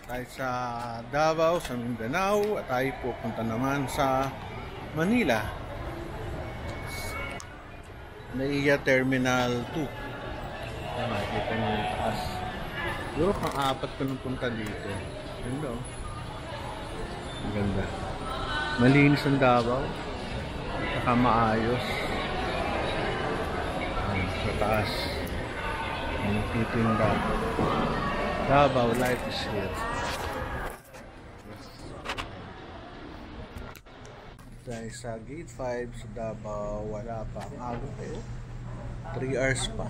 Tayo sa Davao, sa Mindanao, at tayo pupunta naman sa Manila. NAIA Terminal 2. Ayan, makikita nyo yung taas. Siguro pang-apat ko nung punta dito. Ganda oh. Ang ganda. Malinis ang Davao. Saka maayos. Ayan, sa taas. Dito yung Davao. Davao, life is here. Dahil sa Gate 5 sa Davao, wala pa. Ang aga pa eh. 3 hours pa.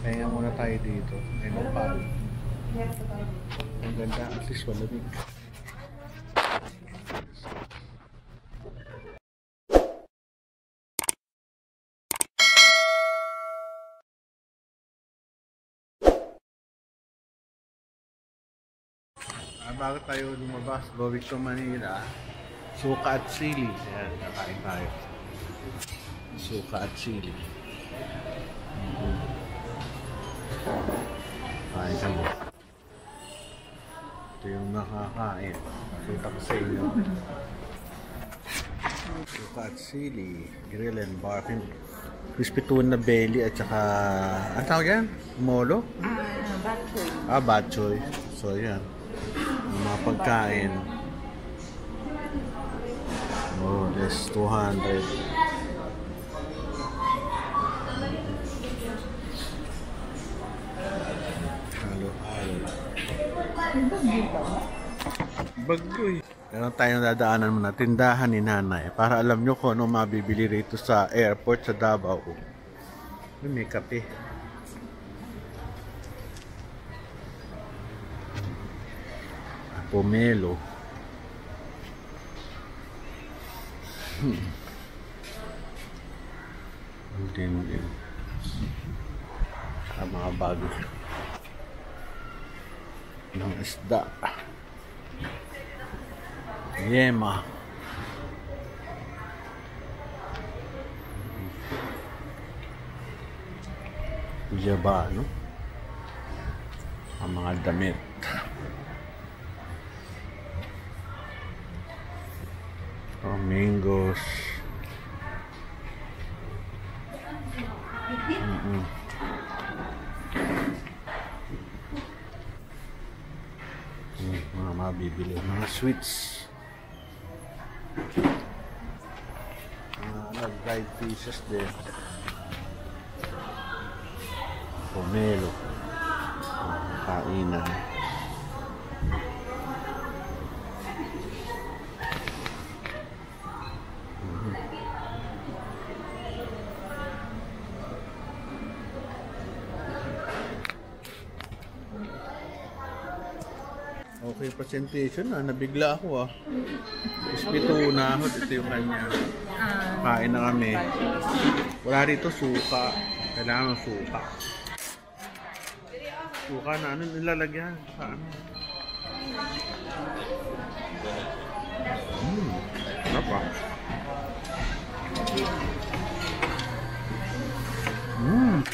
Kaya muna tayo dito. Ayun pa. Ang ganda. At least malamig. Bago tayo lumabas, going to Manila, suka at sili. Ayan, kakain tayo. Suka at sili. Kain kami. Ito yung nakakain. Nakita ko sa inyo. Suka at sili, grill and barking. Crispy tuna belly at saka, ano tawag yan? Molo? Batchoy. Batchoy. So, yan. Mga pagkain. Oh, that's 200. Halo-halo. Bagoy. Meron tayong dadaanan muna. Tindahan ni nanay. Para alam nyo kung ano mabibili rito sa airport sa Davao. May kape. Pomelo. Din. Saka mga bago ng isda. Yema. Jaba, no? Ang mga damit. Mangoes. Mga mabibili. Mga sweets. Mga dried fishes din. Pomelo. Kainan. Okay, presentation nabigla ako Crispy tuna, ito yung kanya. Kain na kami. Wala rito suka. Kailangan ng suka. Suka na ano nilalagyan? Sa ano? Apa?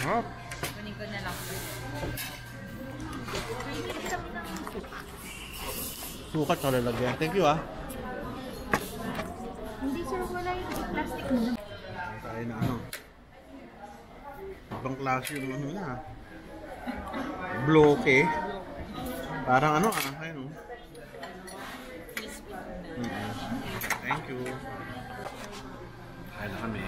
Hap. Kunin ko na lang. Suka at lalagyan. Thank you Hindi sir, wala yung plastic mo. Tayo na ano. Ibang klase yung ano na. Bloke. Parang ano ayun Thank you. Kaya na kami.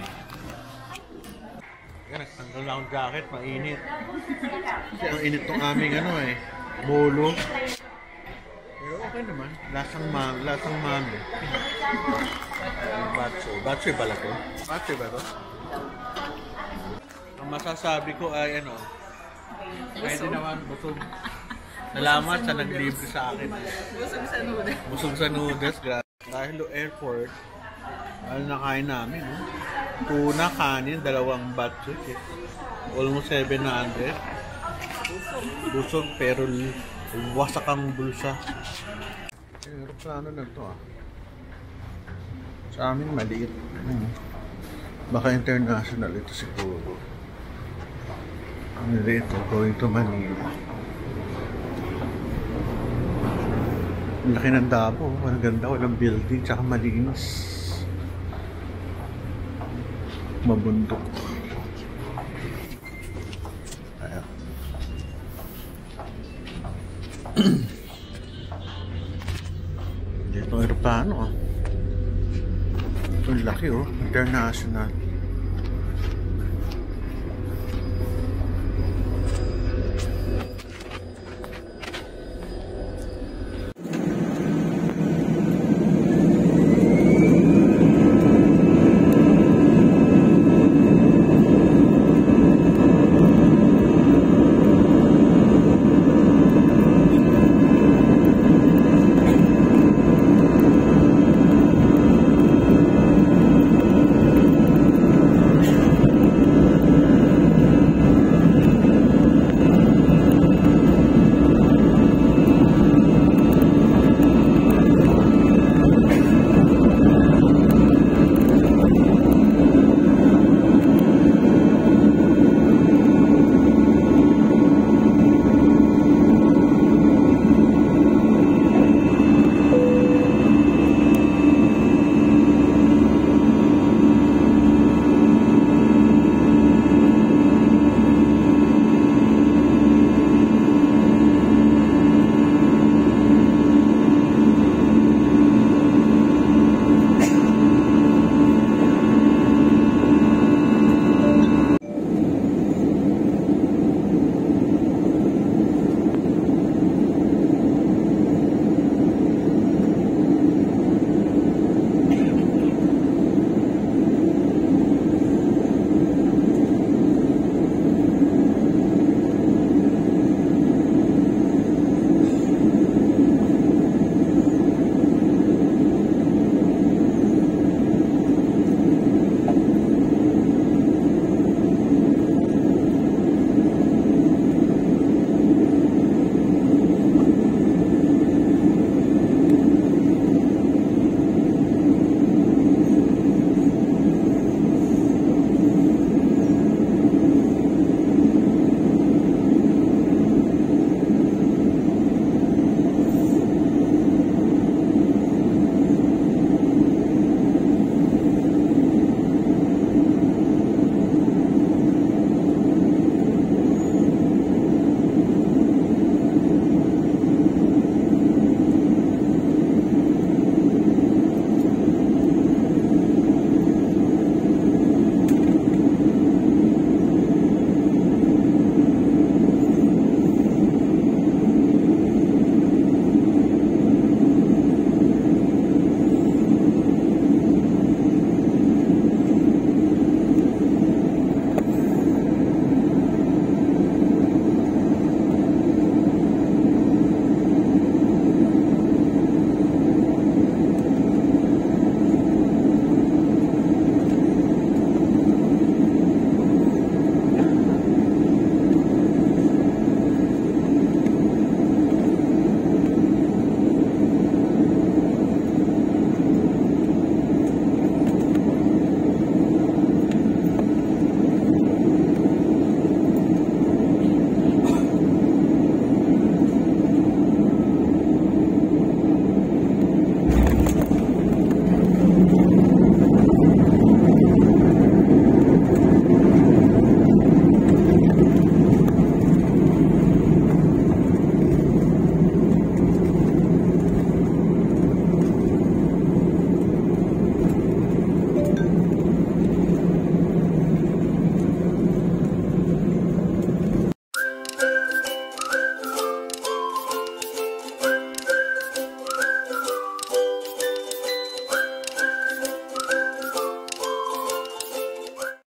Nagtanggal na akong jacket, mainit. Kasi ang init tong aming bolo. Pero okay naman. Lasang mami. Batchoy. Batchoy pala to. Batchoy ba to? Ang masasabi ko ay ay din naman busog. Salamat sa naglibre sa akin. Busog sa noodles. Busog sa noodles. Dahil airport, nakain namin. Tuna, kanin, dalawang batchoy. Almost 700. Busog pero wasak ang bulsa. Aeroplano lang to Sa amin maliit. Baka international ito siguro. Maliit going to Manila. Ang laki ng Davao. Ang ganda. Walang building. Tsaka malinis. Mabundok. Ayan. Dito ang aeroplano ah. Ang laki oh. International.